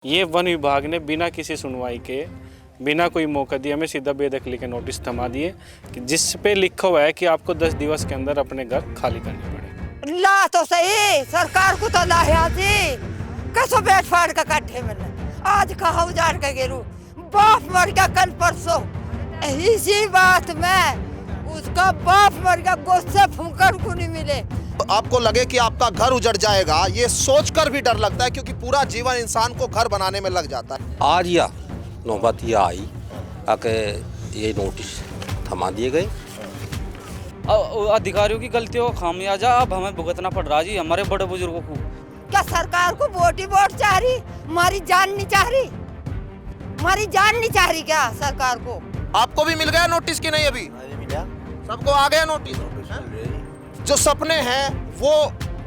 ये वन विभाग ने बिना किसी सुनवाई के, बिना कोई मौका दिए हमें सीधा बेदखली के नोटिस थमा दिए कि जिस पे लिखा हुआ है कि आपको 10 दिवस के अंदर अपने घर खाली करने पड़े। ला तो सही सरकार को तो लाया जी कसो बैठ फाड़ का काटे मैंने आज कहा उजाड़ के गेरू बाप मर गया कल परसों इसी बात में उसका बाप मर गया गुस्से फूंकर को नहीं मिले। आपको लगे कि आपका घर उजड़ जाएगा ये सोचकर भी डर लगता है, क्योंकि पूरा जीवन इंसान को घर बनाने में लग जाता है। आज या नौबत यह आई कि ये नोटिस थमा दिए गए। अधिकारियों की गलतियों का खामियाजा अब हमें भुगतना पड़ रहा जी, हमारे बड़े बुजुर्गों को। क्या सरकार को वोट ही वोट चाह रही, हमारी जान नहीं चाह रही, हमारी जान नहीं चाह रही क्या सरकार को? आपको भी मिल गया नोटिस कि नहीं? अभी सबको आ गया नोटिस। जो सपने हैं वो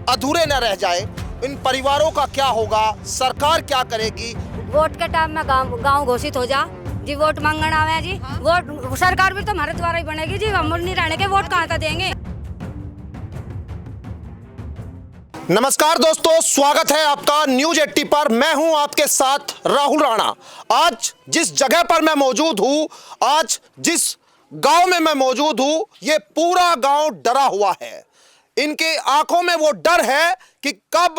अधूरे न रह जाए, इन परिवारों का क्या होगा, सरकार क्या करेगी? वोट के टाइम में गांव घोषित हो जा जी, वोट मांगना आवे जी, वोट सरकार भी तो हमारे द्वारा ही बनेगी जी, हम नहीं रहने के वोट कहाँ तक देंगे। नमस्कार दोस्तों, स्वागत है आपका न्यूज 80 पर। मैं हूं आपके साथ राहुल राणा। आज जिस जगह पर मैं मौजूद हूं, आज जिस गांव में मैं मौजूद हूं, ये पूरा गांव डरा हुआ है। इनके आंखों में वो डर है कि कब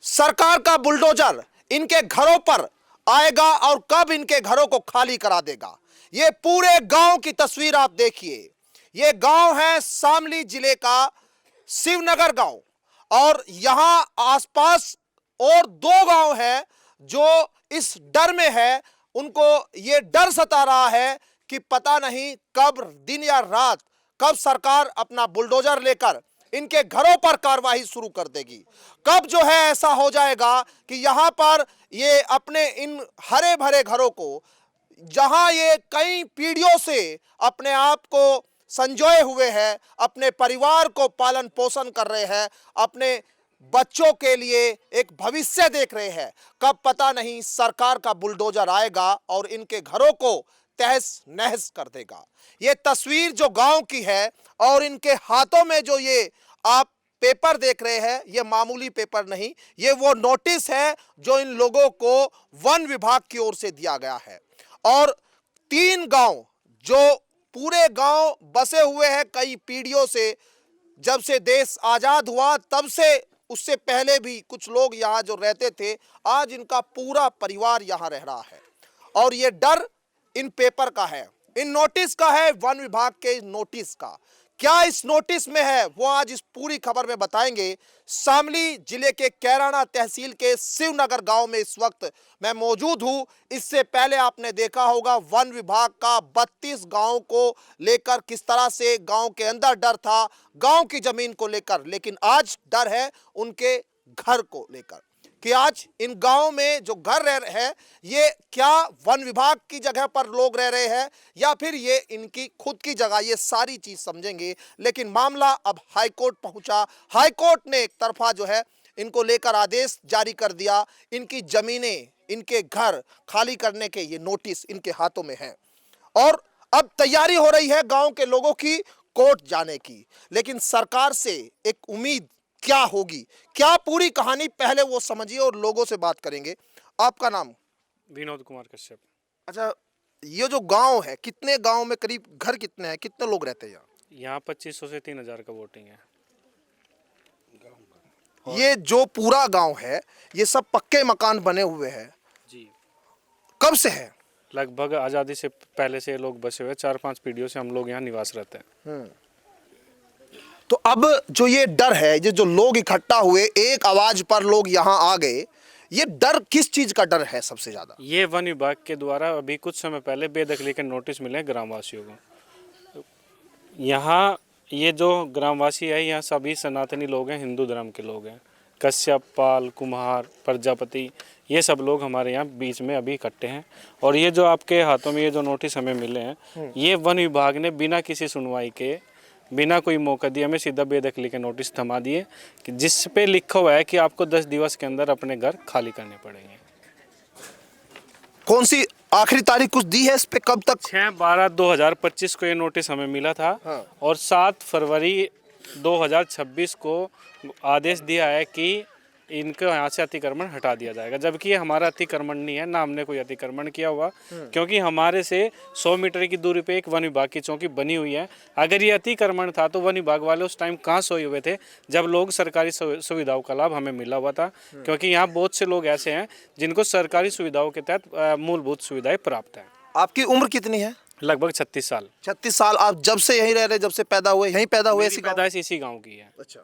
सरकार का बुलडोजर इनके घरों पर आएगा और कब इनके घरों को खाली करा देगा। ये पूरे गांव की तस्वीर आप देखिए। ये गांव है शामली जिले का शिवनगर गांव, और यहां आसपास और 2 गांव हैं जो इस डर में है। उनको ये डर सता रहा है कि पता नहीं कब दिन या रात कब सरकार अपना बुलडोजर लेकर इनके घरों पर कार्रवाई शुरू कर देगी। कब जो है ऐसा हो जाएगा कि यहां पर ये अपने इन हरे भरे घरों को, जहां ये कई पीढ़ियों से अपने आप को संजोए हुए हैं, अपने परिवार को पालन पोषण कर रहे हैं, अपने बच्चों के लिए एक भविष्य देख रहे हैं, कब पता नहीं सरकार का बुलडोजर आएगा और इनके घरों को तहस नहस कर देगा। ये तस्वीर जो गांव की है, और इनके हाथों में जो ये आप पेपर देख रहे हैं, ये मामूली पेपर नहीं, ये वो नोटिस है जो इन लोगों को वन विभाग की ओर से दिया गया है। और 3 गांव जो पूरे गांव बसे हुए हैं कई पीढ़ियों से, जब से देश आजाद हुआ तब से, उससे पहले भी कुछ लोग यहाँ जो रहते थे, आज इनका पूरा परिवार यहाँ रह रहा है। और ये डर इन पेपर का है, इन नोटिस का है, वन विभाग के नोटिस का। क्या इस नोटिस में है वो आज इस पूरी खबर में बताएंगे। शामली जिले के कैराना तहसील के शिवनगर गांव में इस वक्त मैं मौजूद हूं। इससे पहले आपने देखा होगा वन विभाग का 32 गांव को लेकर किस तरह से गांव के अंदर डर था, गांव की जमीन को लेकर, लेकिन आज डर है उनके घर को लेकर कि आज इन गांव में जो घर रह रहे हैं, ये क्या वन विभाग की जगह पर लोग रह रहे हैं या फिर ये इनकी खुद की जगह, ये सारी चीज समझेंगे। लेकिन मामला अब हाई कोर्ट पहुंचा। हाई कोर्ट ने एक तरफा जो है इनको लेकर आदेश जारी कर दिया। इनकी जमीनें, इनके घर खाली करने के ये नोटिस इनके हाथों में है, और अब तैयारी हो रही है गाँव के लोगों की कोर्ट जाने की। लेकिन सरकार से एक उम्मीद क्या होगी, क्या पूरी कहानी, पहले वो समझिए और लोगों से बात करेंगे। आपका नाम? विनोद कुमार कश्यप। अच्छा, ये जो गांव है, कितने गांव में करीब घर कितने हैं, कितने लोग रहते हैं यहाँ 2500 से 3000 का वोटिंग है। ये जो पूरा गांव है, ये सब पक्के मकान बने हुए हैं जी। कब से है? लगभग आज़ादी से पहले से लोग बसे हुए, 4-5 पीढ़ियों से हम लोग यहाँ निवास रहते हैं। तो अब जो ये डर है, ये जो लोग इकट्ठा हुए, एक आवाज पर लोग यहाँ आ गए, ये डर किस चीज का डर है सबसे ज्यादा? ये वन विभाग के द्वारा अभी कुछ समय पहले बेदखली के नोटिस मिले ग्रामवासियों को। यहाँ ये जो ग्रामवासी है, यहाँ सभी सनातनी लोग हैं, हिंदू धर्म के लोग हैं। कश्यप, पाल, कुम्हार, प्रजापति, ये सब लोग हमारे यहाँ बीच में अभी इकट्ठे हैं। और ये जो आपके हाथों में ये जो नोटिस हमें मिले हैं, ये वन विभाग ने बिना किसी सुनवाई के, बिना कोई मौका दिए हमें सीधा बेदखली के नोटिस थमा दिए कि जिस पे लिखा हुआ है कि आपको 10 दिवस के अंदर अपने घर खाली करने पड़ेंगे। कौन सी आखिरी तारीख कुछ दी है इस पे, कब तक? 6/12/2025 को ये नोटिस हमें मिला था। हाँ। और 7 फरवरी 2026 को आदेश दिया है कि इनको यहाँ से अतिक्रमण हटा दिया जाएगा, जबकि ये हमारा अतिक्रमण नहीं है, ना हमने कोई अतिक्रमण किया हुआ, क्योंकि हमारे से 100 मीटर की दूरी पे एक वन विभाग की चौकी बनी हुई है। अगर ये अतिक्रमण था तो वन विभाग वाले उस टाइम कहाँ सोए हुए थे जब लोग सरकारी सुविधाओं का लाभ हमें मिला हुआ था, क्योंकि यहाँ बहुत से लोग ऐसे हैं जिनको सरकारी सुविधाओं के तहत मूलभूत सुविधाएं प्राप्त हैं। आपकी उम्र कितनी है? लगभग 36 साल। 36 साल। आप जब से यहीं रह रहे, जब से पैदा हुए यहीं पैदा हुए? मेरी पैदाइश इसी गाँव की है। अच्छा।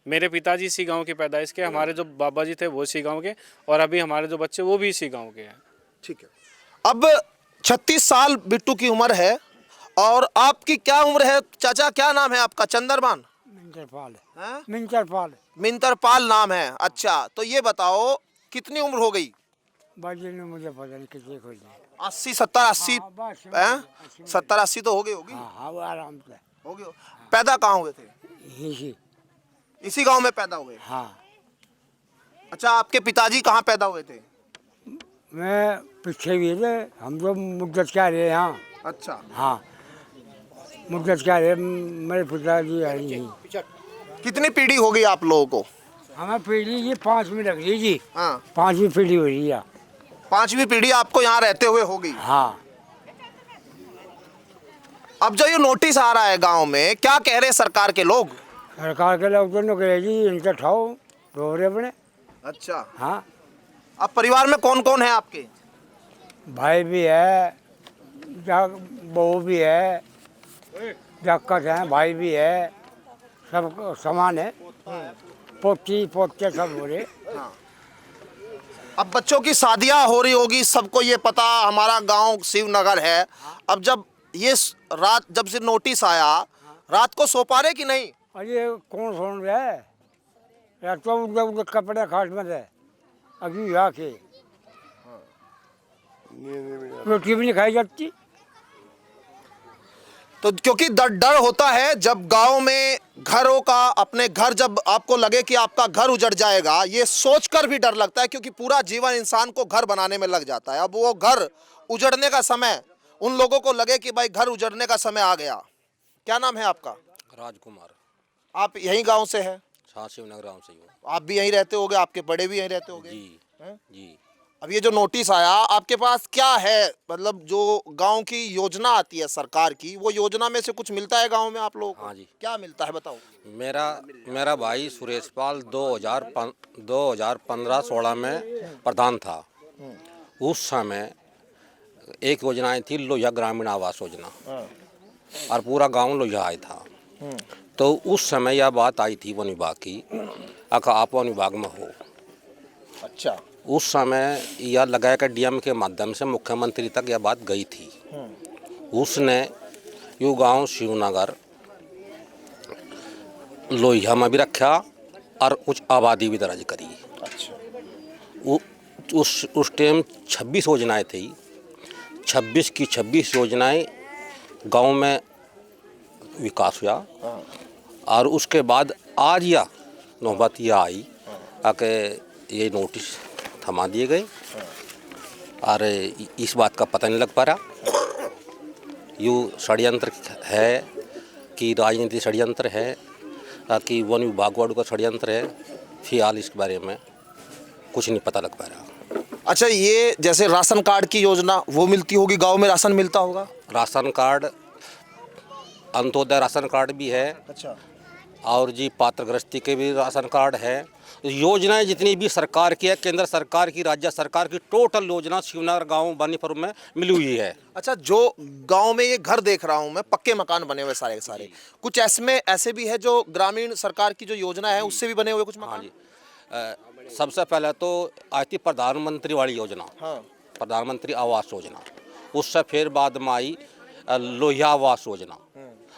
मेरे पिताजी इसी गांव की पैदाइश के, हमारे जो बाबा जी थे वो इसी गांव के, और अभी हमारे जो बच्चे वो भी इसी गांव के हैं। ठीक है। अब 36 साल बिट्टू की उम्र है, और आपकी क्या उम्र है चाचा? क्या नाम है आपका? चंद्रमान? मिंतरपाल। हैं? मिंतरपाल। मिंतरपाल नाम है। अच्छा, तो ये बताओ कितनी उम्र हो गई? बाजी ने मुझे पता नहीं कितने खोज 80 70 80 हैं? 70 80 तो हो गई होगी। हाँ हाँ, वो आराम से हो गई। पैदा कहाँ हुए थे? इसी। इसी गांव में पैदा हुए? हाँ। अच्छा, आपके पिताजी कहाँ पैदा हुए थे? मैं पीछे भी थे, हम लोग मुद्दत क्या रहे यहाँ। अच्छा। हाँ, मुद्दत क्या रहे, मेरे पिताजी है यहीं। कितनी पीढ़ी हो गई आप लोगों को? हमें पीढ़ी जी 5 में लग रही जी। हाँ, 5वीं पीढ़ी हो रही है। 5वीं पीढ़ी आपको यहाँ रहते हुए हो गई। हाँ। अब जो ये नोटिस आ रहा है गांव में, क्या कह रहे हैं सरकार के लोग? सरकार के लोग दोनों कह जी इनके ठाओ दोहरे बने। अच्छा। हाँ, अब परिवार में कौन कौन है आपके? भाई भी है, बहू भी है, जक्कत है, भाई भी है, सब समान है, पोती पोते सब हो रहे। अब बच्चों की शादियां हो रही होगी, सबको ये पता हमारा गांव शिवनगर है। अब जब ये रात जब से नोटिस आया, रात को सो पा रहे कि नहीं? अरे कौन सुन रहा है, या तो उधर उधर कपड़े खाट में है अभी आके रोटी भी नहीं खाई जाती। तो क्योंकि डर होता है जब गांव में घरों का, अपने घर, जब आपको लगे कि आपका घर उजड़ जाएगा, ये सोचकर भी डर लगता है, क्योंकि पूरा जीवन इंसान को घर बनाने में लग जाता है। अब वो घर उजड़ने का समय, उन लोगों को लगे कि भाई घर उजड़ने का समय आ गया। क्या नाम है आपका? राजकुमार। आप यही गांव से हैं? हाँ, शिवनगर गाँव से ही हूँ। आप भी यहीं रहते होगे, आपके बड़े भी यहीं रहते होगे? जी हैं? जी। अब ये जो नोटिस आया, आपके पास क्या है? मतलब जो गांव की योजना आती है सरकार की, वो योजना में से कुछ मिलता है गांव में आप लोगों को? हाँ जी। क्या मिलता है बताओ। मेरा भाई सुरेश पाल 2015-16 में प्रधान था। उस समय एक योजना आई थी, लोहिया ग्रामीण आवास योजना, और पूरा गांव लोहिया आया था। तो उस समय यह बात आई थी वन विभाग की, अगर आप वन विभाग में हो। अच्छा। उस समय यह लगाया कि डीएम के माध्यम से मुख्यमंत्री तक यह बात गई थी। उसने यू गांव शिवनगर लोहिया में भी रखा और कुछ आबादी भी दर्ज करी। अच्छा। उस टाइम 26 योजनाएं थी। 26 की 26 योजनाएं गांव में विकास हुआ। और उसके बाद आज यह नौबत यह आई कि ये नोटिस थमा दिए गए, और इस बात का पता नहीं लग पा रहा यूँ षड्यंत्र है कि राजनीति षड्यंत्र है कि वन विभाग वालों का षड्यंत्र है। फिलहाल इस बारे में कुछ नहीं पता लग पा रहा। अच्छा, ये जैसे राशन कार्ड की योजना वो मिलती होगी, गांव में राशन मिलता होगा? Ration card, Antyodaya ration card भी है। अच्छा। और जी पात्रग्रस्ती के भी राशन कार्ड है। योजनाएं जितनी भी सरकार की है, केंद्र सरकार की, राज्य सरकार की, टोटल योजना शिवनगर गांव बानीपुर में मिली हुई है। अच्छा, जो गांव में ये घर देख रहा हूं मैं, पक्के मकान बने हुए सारे के सारे, कुछ ऐसे भी है जो ग्रामीण सरकार की जो योजना है उससे भी बने हुए कुछ मकान? हाँ जी। सबसे पहले तो आई थी प्रधानमंत्री वाली योजना। हाँ। प्रधानमंत्री आवास योजना। उससे फिर बाद में आई लोहिया आवास योजना।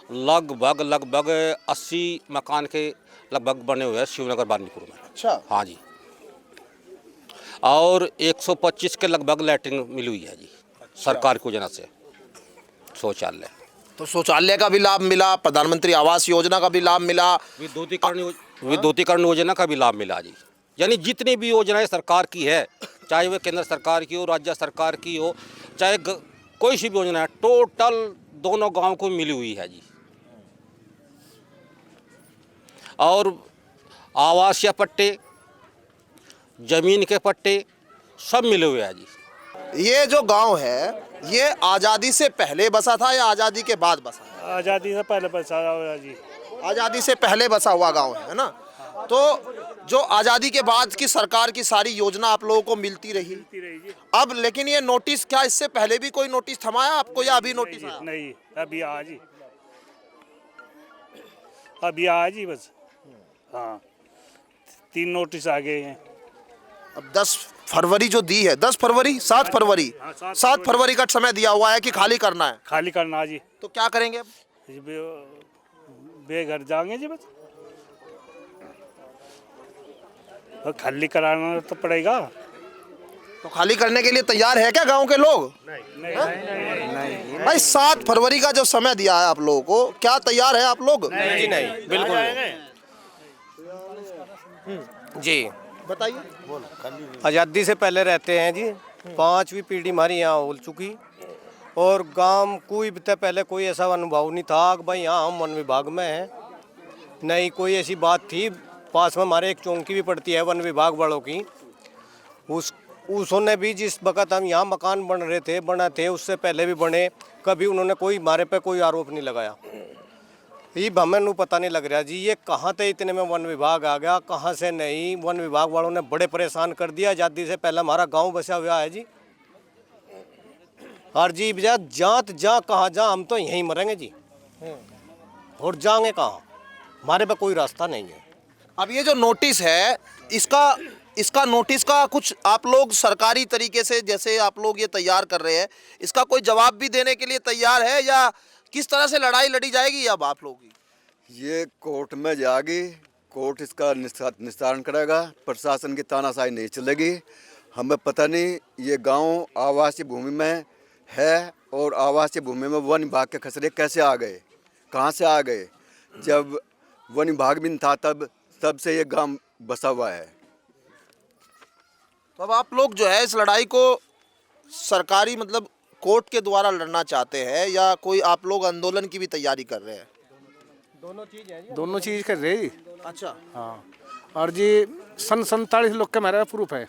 लगभग 80 मकान के लगभग बने हुए हैं शिवनगर बानीपुर में। अच्छा। हाँ जी। और 125 के लगभग लैट्रिन मिली हुई है जी। अच्छा। सरकार की योजना से शौचालय। तो शौचालय का भी लाभ मिला, प्रधानमंत्री आवास योजना का भी लाभ मिला, विद्युतीकरण योजना का भी लाभ मिला जी। यानी जितनी भी योजनाएं सरकार की है, चाहे वह केंद्र सरकार की हो, राज्य सरकार की हो, चाहे कोई सी भी योजना है, टोटल दोनों गांव को मिली हुई है जी। और आवासीय पट्टे ज़मीन के पट्टे सब मिले हुए हैं जी। ये जो गांव है ये आज़ादी से पहले बसा था या आज़ादी के बाद बसा है? आज़ादी से पहले बसा हुआ जी। आज़ादी से पहले बसा हुआ गांव है ना। तो जो आज़ादी के बाद की सरकार की सारी योजना आप लोगों को मिलती रही। अब लेकिन ये नोटिस, क्या इससे पहले भी कोई नोटिस थमाया आपको या अभी नोटिस आया? नहीं, अभी आज ही, अभी आज ही बस। हाँ, 3 नोटिस आ गए हैं। अब 10 फरवरी जो दी है, 10 फरवरी 7 फरवरी हाँ, 7 फरवरी का समय दिया हुआ है कि खाली करना है। खाली करना जी। तो क्या करेंगे अब? बेघर जाएंगे जी बस। और खाली कराना तो पड़ेगा। तो खाली करने के लिए तैयार है क्या गांव के लोग? नहीं। भाई 7 फरवरी का जो समय दिया है आप लोगों को, क्या तैयार है आप लोग? जी नहीं, बिल्कुल जी। बताइए। आज़ादी से पहले रहते हैं जी, 5वीं पीढ़ी हमारी यहाँ हो चुकी और गांव कोई भी पहले कोई ऐसा अनुभव नहीं था कि भाई यहाँ हम वन विभाग में हैं। नहीं कोई ऐसी बात थी। पास में हमारे एक चौकी भी पड़ती है वन विभाग वालों की। उसने भी जिस वक़्त हम यहाँ मकान बने थे उससे पहले भी बने, कभी उन्होंने कोई हमारे पे कोई आरोप नहीं लगाया। ये हमें नू पता नहीं लग रहा जी ये कहाँ से इतने में वन विभाग आ गया, कहाँ से नहीं। वन विभाग वालों ने बड़े परेशान कर दिया। आज़ादी से पहले हमारा गांव बसा हुआ है जी। और जी जात जा कहाँ जा, हम तो यहीं मरेंगे जी और जाएंगे कहाँ, हमारे पे कोई रास्ता नहीं है। अब ये जो नोटिस है इसका नोटिस का कुछ आप लोग सरकारी तरीके से जैसे आप लोग ये तैयार कर रहे हैं, इसका कोई जवाब भी देने के लिए तैयार है या किस तरह से लड़ाई लड़ी जाएगी अब आप लोगों की? ये कोर्ट में जाएगी, कोर्ट इसका निस्तारण करेगा। प्रशासन की तानाशाही नहीं चलेगी। हमें पता नहीं ये गांव आवासीय भूमि में है और आवासीय भूमि में वन विभाग के खसरे कैसे आ गए, कहां से आ गए। जब वन विभाग भी नहीं था तब से ये गांव बसा हुआ है। तो अब आप लोग जो है इस लड़ाई को सरकारी मतलब कोर्ट के द्वारा लड़ना चाहते हैं या कोई आप लोग आंदोलन की भी तैयारी कर रहे हैं? दोनों चीज़ कर रहे। अच्छा। हाँ, और जी सन 47 लोग का हमारा प्रूफ है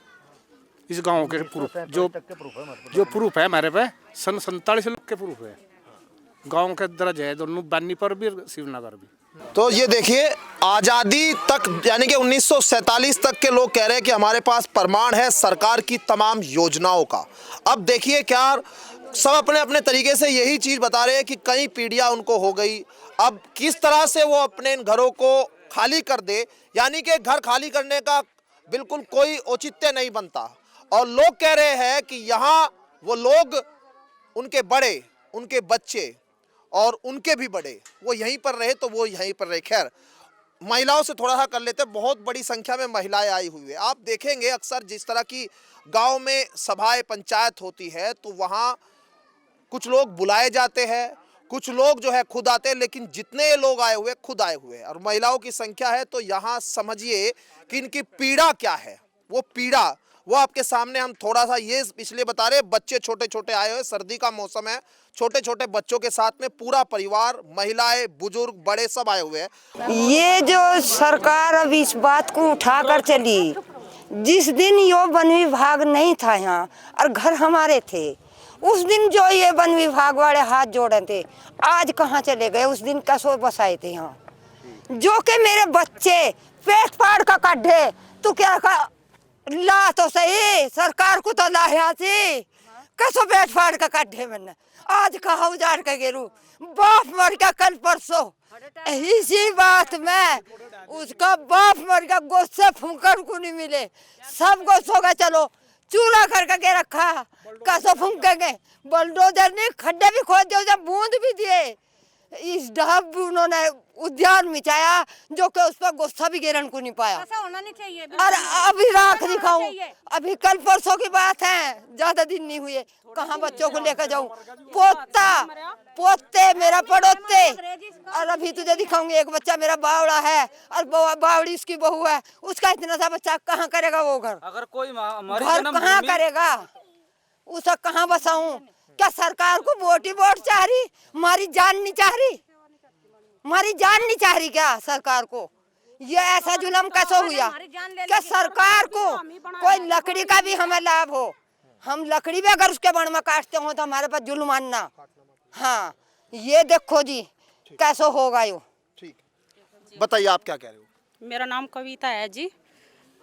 इस गांव के। प्रूफ जो प्रूफ है हमारे पे सन 47 लोग के प्रूफ है। गांव के दर्ज है दोनों, बानी पर भी शिवनगर भी। तो ये देखिए आज़ादी तक यानी कि 1947 तक के लोग कह रहे हैं कि हमारे पास प्रमाण है सरकार की तमाम योजनाओं का। अब देखिए क्या सब अपने अपने तरीके से यही चीज़ बता रहे हैं कि कई पीढ़ियां उनको हो गई। अब किस तरह से वो अपने इन घरों को खाली कर दे, यानी कि घर खाली करने का बिल्कुल कोई औचित्य नहीं बनता। और लोग कह रहे हैं कि यहाँ वो लोग, उनके बड़े, उनके बच्चे और उनके भी बड़े वो यहीं पर रहे तो वो यहीं पर रहे। खैर महिलाओं से थोड़ा सा कर लेते हैं, बहुत बड़ी संख्या में महिलाएं आई हुई है। आप देखेंगे अक्सर जिस तरह की गांव में सभाएं पंचायत होती है तो वहाँ कुछ लोग बुलाए जाते हैं, कुछ लोग जो है खुद आते हैं, लेकिन जितने लोग आए हुए खुद आए हुए हैं और महिलाओं की संख्या है। तो यहाँ समझिए कि इनकी पीड़ा क्या है। वो पीड़ा वो आपके सामने हम थोड़ा सा ये इसलिए बता रहे हैं, बच्चे छोटे छोटे आए हुए, सर्दी का मौसम है, छोटे छोटे बच्चों के साथ में पूरा परिवार, महिलाएं, बुजुर्ग, बड़े सब आए हुए हैं। ये जो सरकार अब इस बात को उठा कर चली, जिस दिन यो वन विभाग नहीं था यहाँ और घर हमारे थे, उस दिन जो ये वन विभाग वाले हाथ जोड़े थे, आज कहाँ चले गए? उस दिन कसो बसाए थे यहाँ, जो कि मेरे बच्चे पेट फाड़ का काढ़े। तो क्या ला तो सही, सरकार को तो लाया थी, कसो पेट फाड़ का काढ़े मैंने। आज कहा उजाड़ के गेरू, बाप मर गया कल परसों, इसी बात में उसका बाप मर गया, गोस्से फूंकर को नहीं मिले, सब गोस्सों का चलो चूल्हा करके रखा, कसो फूंकेंगे। बुलडोजर ने खड्डे भी खोद दिए, जब बूंद भी दिए। इस ढाब उन्होंने उद्यान मिचाया जो कि उस पर गुस्सा भी गिरन को नहीं पाया। ऐसा होना नहीं चाहिए। अरे अभी राख दिखाऊं, अभी कल परसों की बात है, ज्यादा दिन नहीं हुए। कहाँ बच्चों को लेकर जाऊं? पोते मेरा पड़ोते। और अभी तुझे दिखाऊंगी, एक बच्चा मेरा बावड़ा है और बावड़ी उसकी बहू है, उसका इतना सा बच्चा कहाँ करेगा वो घर? अगर कोई घर कहाँ करेगा? उसे कहाँ बसाऊं? क्या सरकार को वोट ही वोट चाह रही? हमारी जान नहीं चाह रही? हमारी जान नहीं चाह रही क्या सरकार को? ये ऐसा जुल्म कैसे हुआ कि सरकार को कोई लकड़ी का भी हमें लाभ हो, हम लकड़ी भी अगर उसके बण में काटते हो तो हमारे पास जुल्माना। हाँ ये देखो जी कैसे होगा यो। ठीक, बताइए आप क्या कह रहे हो। मेरा नाम कविता है जी।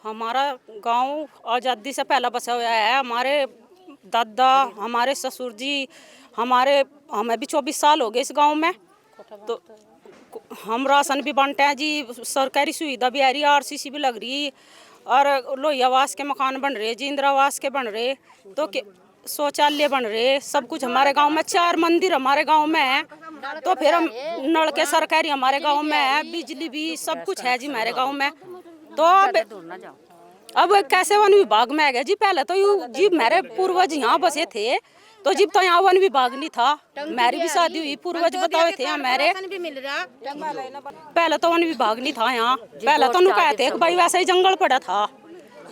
हमारा गांव आज़ादी से पहला बसा हुआ है। हमारे दादा, हमारे ससुर जी, हमें भी 24 साल हो गए इस गांव में। तो हम राशन भी बांटते हैं जी, सरकारी सुविधा भी आ रही है, आरसीसी भी लग रही, और लोही आवास के मकान बन रहे जी, इंदिरा आवास के बन रहे, तो शौचालय बन रहे, सब कुछ हमारे गांव में। 4 मंदिर हमारे गांव में है, तो फिर हम नल के सरकारी हमारे गांव में है, बिजली भी सब कुछ है जी हमारे गांव में। तो अब कैसे वन विभाग में आ गया जी। पहले तो यू जी मेरे पूर्वज यहाँ बसे थे, तो जब तो यहाँ वन विभाग नहीं था, मेरी भी शादी हुई, पूर्वज बताए थे हमारे। पहले तो वन विभाग नहीं था यहाँ, पहले तो नु कहते हैं भाई वैसे ही जंगल पड़ा था,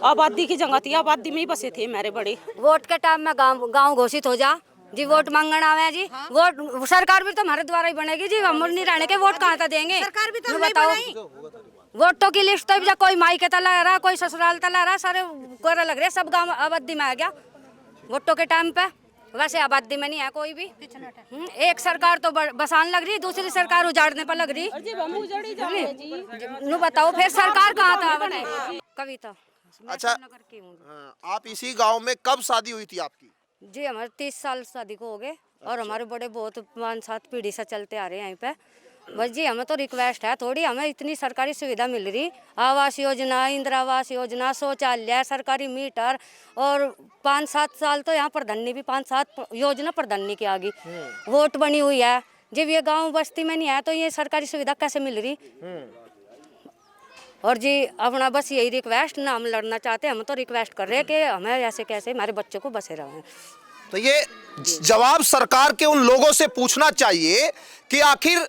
आबादी की जगह थी, आबादी में ही बसे थे मेरे बड़े। वोट के टाइम में गांव घोषित हो जा जी, वोट मांगना आवे जी, वोट सरकार भी तो हमारे द्वारा ही बनेगी जी, हम नहीं रहने के वोट कहाँ तक देंगे। सरकार भी तो बताओ, वोटों की लिस्ट तो कोई माई के तला रहा, कोई ससुराल तला रहा, सारे कोरा लग रहे, सब गांव आबादी में आ गया वोटों के टाइम पे। वैसे आबादी में नहीं है कोई भी। एक सरकार तो बसान लग रही, दूसरी सरकार उजाड़ने पर लग रही। नु बताओ फिर सरकार कहाँ था बने। कविता। अच्छा, आप इसी गांव में कब शादी हुई थी आपकी? जी हमारे 30 साल शादी को हो गए, और हमारे बड़े बहुत 5-7 पीढ़ी से चलते आ रहे हैं यहीं पे। बस जी हमें तो रिक्वेस्ट है थोड़ी, हमें इतनी सरकारी सुविधा मिल रही, आवास योजना, इंदिरा आवास योजना, शौचालय, सरकारी मीटर, और 5-7 साल तो यहाँ प्रधानी भी 5-7 योजना प्रधानी की आ गई, वोट बनी हुई है। जब ये गांव बस्ती में नहीं है तो ये सरकारी सुविधा कैसे मिल रही। और जी अपना बस यही रिक्वेस्ट, ना हम लड़ना चाहते, हम तो रिक्वेस्ट कर रहे हैं कि हमें ऐसे कैसे हमारे बच्चों को बसे रहें। तो ये जवाब सरकार के उन लोगों से पूछना चाहिए कि आखिर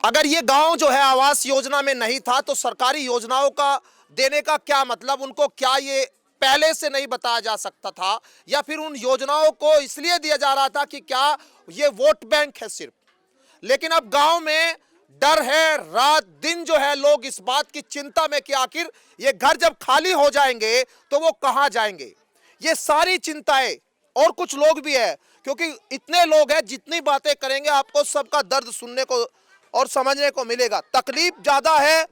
अगर ये गांव जो है आवास योजना में नहीं था तो सरकारी योजनाओं का देने का क्या मतलब, उनको क्या ये पहले से नहीं बताया जा सकता था, या फिर उन योजनाओं को इसलिए दिया जा रहा था कि क्या ये वोट बैंक है सिर्फ। लेकिन अब गांव में डर है, रात दिन जो है लोग इस बात की चिंता में कि आखिर ये घर जब खाली हो जाएंगे तो वो कहां जाएंगे। ये सारी चिंताएं, और कुछ लोग भी है, क्योंकि इतने लोग हैं, जितनी बातें करेंगे आपको सबका दर्द सुनने को और समझने को मिलेगा। तकलीफ ज्यादा है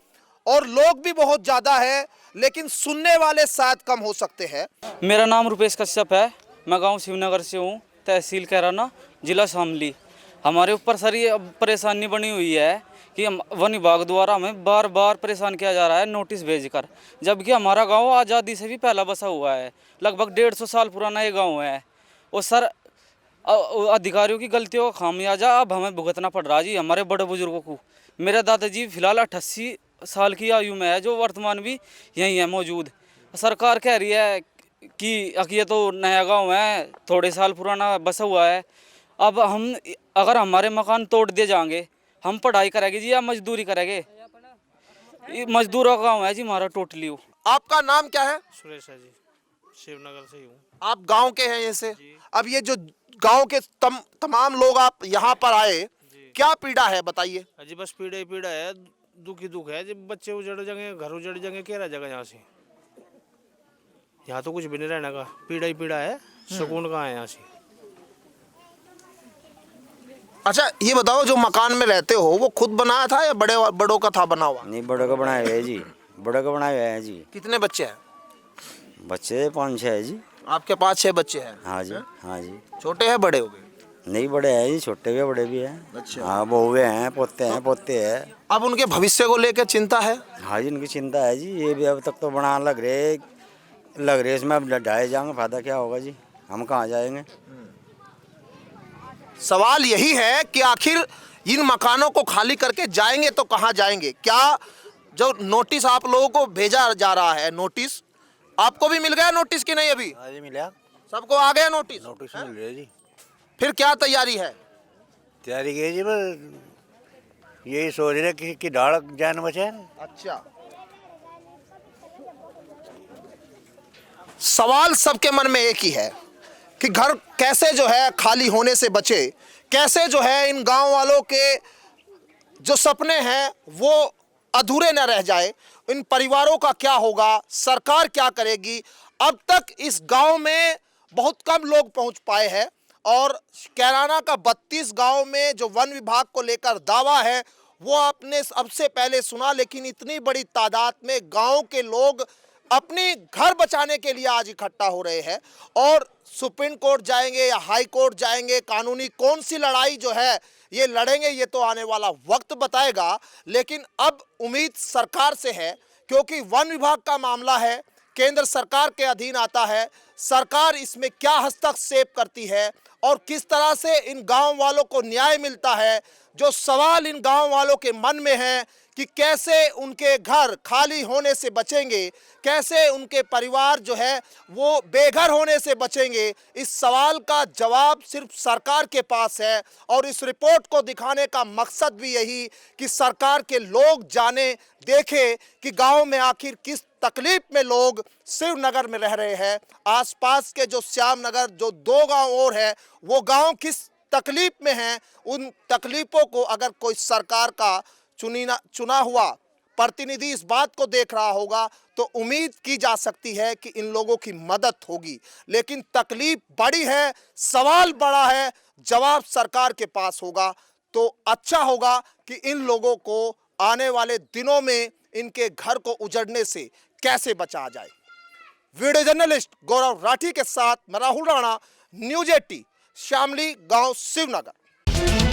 और लोग भी बहुत ज्यादा है, लेकिन सुनने वाले शायद कम हो सकते हैं। मेरा नाम रुपेश कश्यप है, मैं गांव शिवनगर से हूँ, तहसील कैराना, जिला शामली। हमारे ऊपर सारी परेशानी बनी हुई है कि वन विभाग द्वारा हमें बार बार परेशान किया जा रहा है नोटिस भेजकर, जबकि हमारा गांव आज़ादी से भी पहला बसा हुआ है, लगभग 150 साल पुराना ये गाँव है। और सर अधिकारियों की गलतियों का खामियाजा अब हमें भुगतना पड़ रहा जी, हमारे बड़े बुजुर्गों को। मेरे दादाजी फिलहाल 88 साल की आयु में है, जो वर्तमान भी यहीं है मौजूद। सरकार कह रही है कि ये तो नया गांव है, थोड़े साल पुराना बसा हुआ है। अब हम अगर हमारे मकान तोड़ दिए जाएंगे, हम पढ़ाई करेंगे जी या मजदूरी करेंगे? मजदूरों का गाँव है जी हमारा टोटली। आपका नाम क्या है? सुरेश है जी, शिवनगर से ही हूँ। आप गांव के हैं ये से? अब ये जो गांव के तमाम लोग आप यहाँ पर आए, क्या पीड़ा है बताइए? जी बस पीड़ा ही पीड़ा है, दुख ही दुख है। जब बच्चे उजड़ जाएंगे, घर उजड़ जाएंगे, क्या रह जाएगा यहाँ से? यहाँ तो कुछ भी नहीं रहने का, पीड़ा ही पीड़ा है, सुकून कहाँ है यहाँ से? अच्छा ये बताओ, जो मकान में रहते हो वो खुद बनाया था या बड़ों का था बना हुआ? नहीं, बड़ों का बनाया हुआ है जी, बड़ों का बनाया हुआ है जी। कितने बच्चे हैं? बच्चे 5-6 है जी। आपके 5-6 बच्चे हैं? हाँ जी, हाँ जी। छोटे हैं बड़े हो गए? नहीं, बड़े हैं जी, छोटे भी बड़े भी हैं। अच्छा। हाँ, बहुए हैं, पोते हैं। अब उनके भविष्य को लेकर चिंता है? हाँ जी, उनकी चिंता है जी। ये भी अब तक तो बना लग रहे इसमें, अब ढाए जाएंगे, फायदा क्या होगा जी, हम कहाँ जाएंगे? सवाल यही है कि आखिर इन मकानों को खाली करके जाएंगे तो कहाँ जाएंगे? क्या जो नोटिस आप लोगों को भेजा जा रहा है, नोटिस आपको भी मिल गया नोटिस कि नहीं? अभी हाँ जी, मिला, सबको आ गया नोटिस? नोटिस मिल रही है जी। फिर क्या तैयारी है? तैयारी की जी, बस यही सोच रहे कि ढाल जान बचे। अच्छा, सवाल सबके मन में एक ही है कि घर कैसे जो है खाली होने से बचे, कैसे जो है इन गांव वालों के जो सपने हैं वो अधूरे न रह जाए। इन परिवारों का क्या होगा, सरकार क्या करेगी? अब तक इस गांव में बहुत कम लोग पहुंच पाए हैं और कैराना का 32 गांव में जो वन विभाग को लेकर दावा है वो आपने सबसे पहले सुना, लेकिन इतनी बड़ी तादाद में गांव के लोग अपनी घर बचाने के लिए आज इकट्ठा हो रहे हैं और सुप्रीम कोर्ट जाएंगे या हाई कोर्ट जाएंगे, कानूनी कौन सी लड़ाई जो है ये लड़ेंगे, ये तो आने वाला वक्त बताएगा। लेकिन अब उम्मीद सरकार से है, क्योंकि वन विभाग का मामला है, केंद्र सरकार के अधीन आता है। सरकार इसमें क्या हस्तक्षेप करती है और किस तरह से इन गांव वालों को न्याय मिलता है, जो सवाल इन गांव वालों के मन में है कि कैसे उनके घर खाली होने से बचेंगे, कैसे उनके परिवार जो है वो बेघर होने से बचेंगे, इस सवाल का जवाब सिर्फ सरकार के पास है। और इस रिपोर्ट को दिखाने का मकसद भी यही कि सरकार के लोग जाने, देखें कि गांव में आखिर किस तकलीफ में लोग शिवनगर में रह रहे हैं, आसपास के जो श्यामनगर जो 2 गांव और है वो गांव किस तकलीफ में हैं। उन तकलीफों को अगर कोई सरकार का चुना हुआ प्रतिनिधि इस बात को देख रहा होगा तो उम्मीद की जा सकती है कि इन लोगों की मदद होगी। लेकिन तकलीफ बड़ी है, सवाल बड़ा है, जवाब सरकार के पास होगा तो अच्छा होगा कि इन लोगों को आने वाले दिनों में इनके घर को उजड़ने से कैसे बचा जाए। वीडियो जर्नलिस्ट गौरव राठी के साथ मैं राहुल राणा, न्यूज 80, शामली गांव शिवनगर।